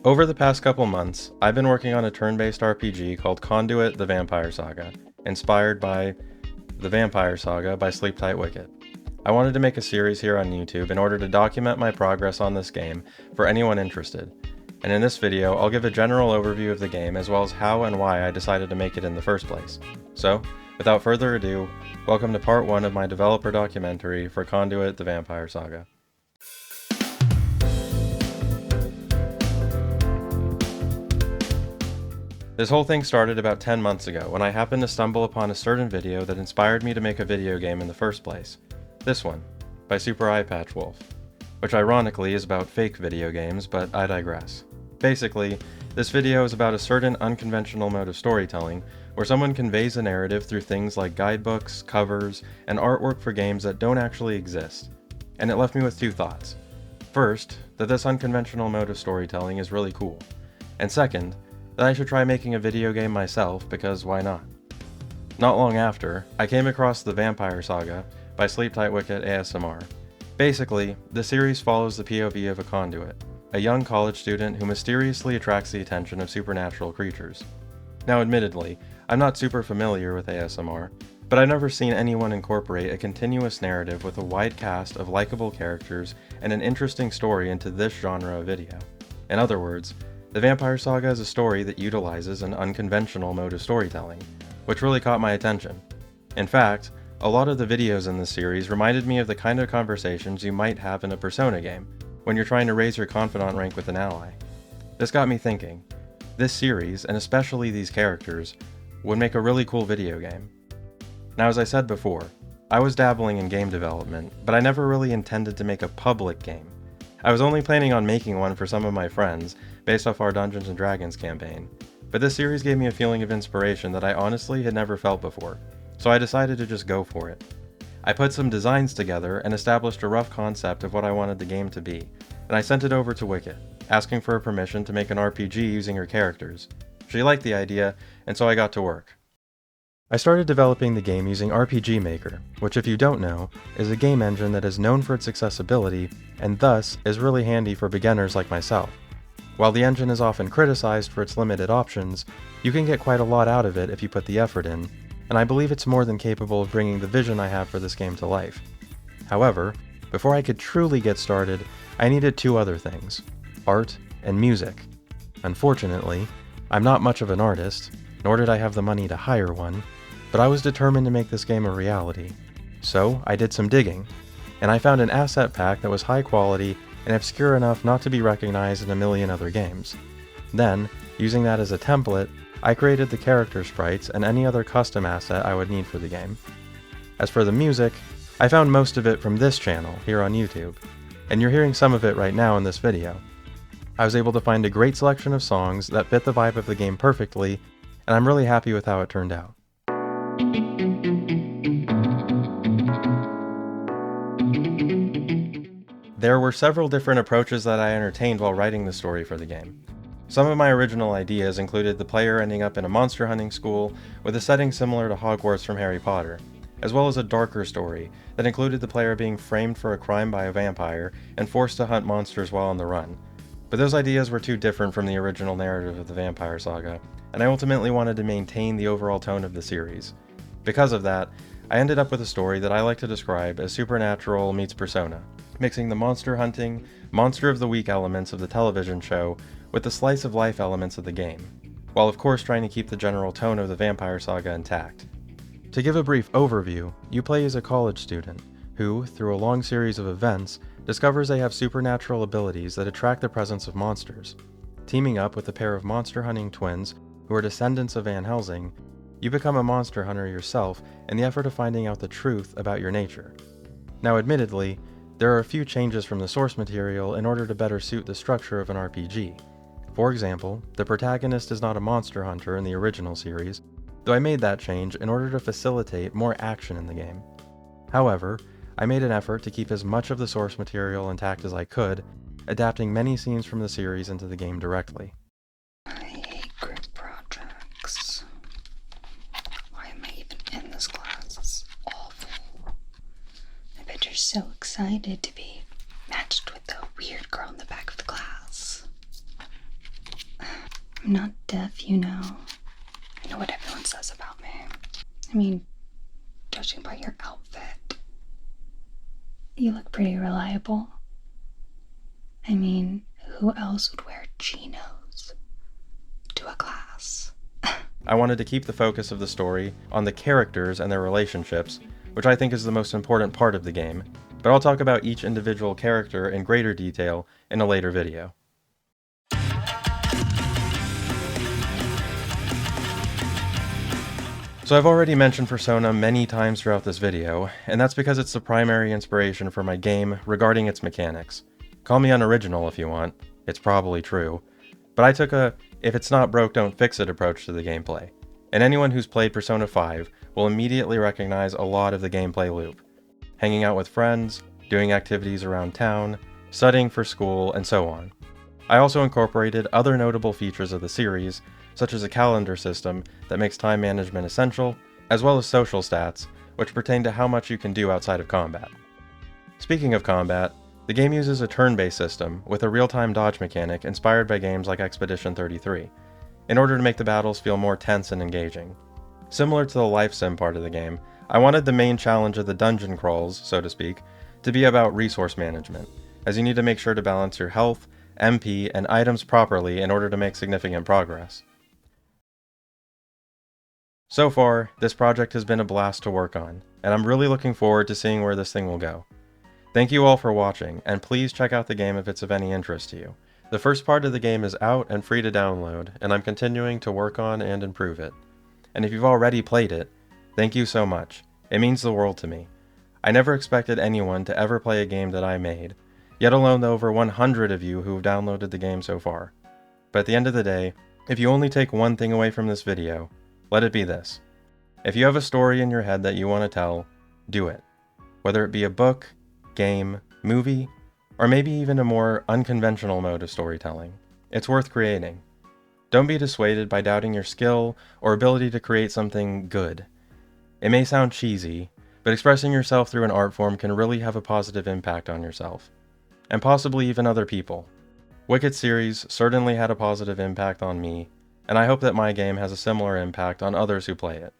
Over the past couple months, I've been working on a turn-based RPG called Conduit: The Vampire Saga, inspired by The Vampire Saga by SleepTightWicket. I wanted to make a series here on YouTube in order to document my progress on this game for anyone interested, and in this video I'll give a general overview of the game as well as how and why I decided to make it in the first place. So, without further ado, welcome to part 1 of my developer documentary for Conduit: The Vampire Saga. This whole thing started about 10 months ago when I happened to stumble upon a certain video that inspired me to make a video game in the first place. This one, by Super Eye Patch Wolf, which ironically is about fake video games, but I digress. Basically, this video is about a certain unconventional mode of storytelling where someone conveys a narrative through things like guidebooks, covers, and artwork for games that don't actually exist. And it left me with two thoughts. First, that this unconventional mode of storytelling is really cool. And second, that I should try making a video game myself, because why not? Not long after, I came across The Vampire Saga by SleepTightWicket ASMR. Basically, the series follows the POV of a conduit, a young college student who mysteriously attracts the attention of supernatural creatures. Now admittedly, I'm not super familiar with ASMR, but I've never seen anyone incorporate a continuous narrative with a wide cast of likable characters and an interesting story into this genre of video. In other words, The Vampire Saga is a story that utilizes an unconventional mode of storytelling, which really caught my attention. In fact, a lot of the videos in this series reminded me of the kind of conversations you might have in a Persona game, when you're trying to raise your confidant rank with an ally. This got me thinking, this series, and especially these characters, would make a really cool video game. Now, as I said before, I was dabbling in game development, but I never really intended to make a public game. I was only planning on making one for some of my friends, based off our Dungeons & Dragons campaign, but this series gave me a feeling of inspiration that I honestly had never felt before, so I decided to just go for it. I put some designs together and established a rough concept of what I wanted the game to be, and I sent it over to Wicket, asking for permission to make an RPG using her characters. She liked the idea, and so I got to work. I started developing the game using RPG Maker, which, if you don't know, is a game engine that is known for its accessibility and thus is really handy for beginners like myself. While the engine is often criticized for its limited options, you can get quite a lot out of it if you put the effort in, and I believe it's more than capable of bringing the vision I have for this game to life. However, before I could truly get started, I needed two other things: art and music. Unfortunately, I'm not much of an artist, nor did I have the money to hire one, but I was determined to make this game a reality. So I did some digging, and I found an asset pack that was high quality and obscure enough not to be recognized in a million other games. Then, using that as a template, I created the character sprites and any other custom asset I would need for the game. As for the music, I found most of it from this channel here on YouTube, and you're hearing some of it right now in this video. I was able to find a great selection of songs that fit the vibe of the game perfectly, and I'm really happy with how it turned out. There were several different approaches that I entertained while writing the story for the game. Some of my original ideas included the player ending up in a monster hunting school with a setting similar to Hogwarts from Harry Potter, as well as a darker story that included the player being framed for a crime by a vampire and forced to hunt monsters while on the run. But those ideas were too different from the original narrative of the Vampire Saga, and I ultimately wanted to maintain the overall tone of the series. Because of that, I ended up with a story that I like to describe as Supernatural meets Persona, mixing the monster hunting, monster of the week elements of the television show with the slice of life elements of the game, while of course trying to keep the general tone of the Vampire Saga intact. To give a brief overview, you play as a college student who, through a long series of events, discovers they have supernatural abilities that attract the presence of monsters. Teaming up with a pair of monster hunting twins who are descendants of Van Helsing, you become a monster hunter yourself in the effort of finding out the truth about your nature. Now admittedly, there are a few changes from the source material in order to better suit the structure of an RPG. For example, the protagonist is not a monster hunter in the original series, though I made that change in order to facilitate more action in the game. However, I made an effort to keep as much of the source material intact as I could, adapting many scenes from the series into the game directly. I hate group projects. Why am I even in this class? It's awful. I bet you're so excited to be matched with the weird girl in the back of the class. I'm not deaf, you know. I know what everyone says about me. I mean, judging by your outfit, you look pretty reliable. I mean, who else would wear chinos to a class? I wanted to keep the focus of the story on the characters and their relationships, which I think is the most important part of the game, but I'll talk about each individual character in greater detail in a later video. So I've already mentioned Persona many times throughout this video, and that's because it's the primary inspiration for my game regarding its mechanics. Call me unoriginal if you want, it's probably true, but I took a if it's not broke don't fix it approach to the gameplay, and anyone who's played Persona 5 will immediately recognize a lot of the gameplay loop. Hanging out with friends, doing activities around town, studying for school, and so on. I also incorporated other notable features of the series, such as a calendar system that makes time management essential, as well as social stats, which pertain to how much you can do outside of combat. Speaking of combat, the game uses a turn-based system with a real-time dodge mechanic inspired by games like Expedition 33, in order to make the battles feel more tense and engaging. Similar to the life sim part of the game, I wanted the main challenge of the dungeon crawls, so to speak, to be about resource management, as you need to make sure to balance your health, MP, and items properly in order to make significant progress. So far, this project has been a blast to work on, and I'm really looking forward to seeing where this thing will go. Thank you all for watching, and please check out the game if it's of any interest to you. The first part of the game is out and free to download, and I'm continuing to work on and improve it. And if you've already played it, thank you so much. It means the world to me. I never expected anyone to ever play a game that I made, yet alone the over 100 of you who have downloaded the game so far. But at the end of the day, if you only take one thing away from this video, let it be this. If you have a story in your head that you want to tell, do it. Whether it be a book, game, movie, or maybe even a more unconventional mode of storytelling, it's worth creating. Don't be dissuaded by doubting your skill or ability to create something good. It may sound cheesy, but expressing yourself through an art form can really have a positive impact on yourself, and possibly even other people. Wicket series certainly had a positive impact on me, and I hope that my game has a similar impact on others who play it.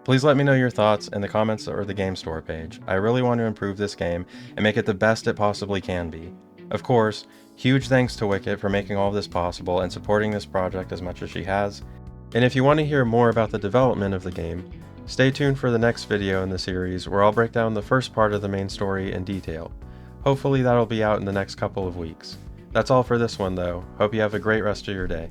Please let me know your thoughts in the comments or the game store page. I really want to improve this game and make it the best it possibly can be. Of course, huge thanks to Wicket for making all this possible and supporting this project as much as she has. And if you want to hear more about the development of the game, stay tuned for the next video in the series where I'll break down the first part of the main story in detail. Hopefully that'll be out in the next couple of weeks. That's all for this one though. Hope you have a great rest of your day.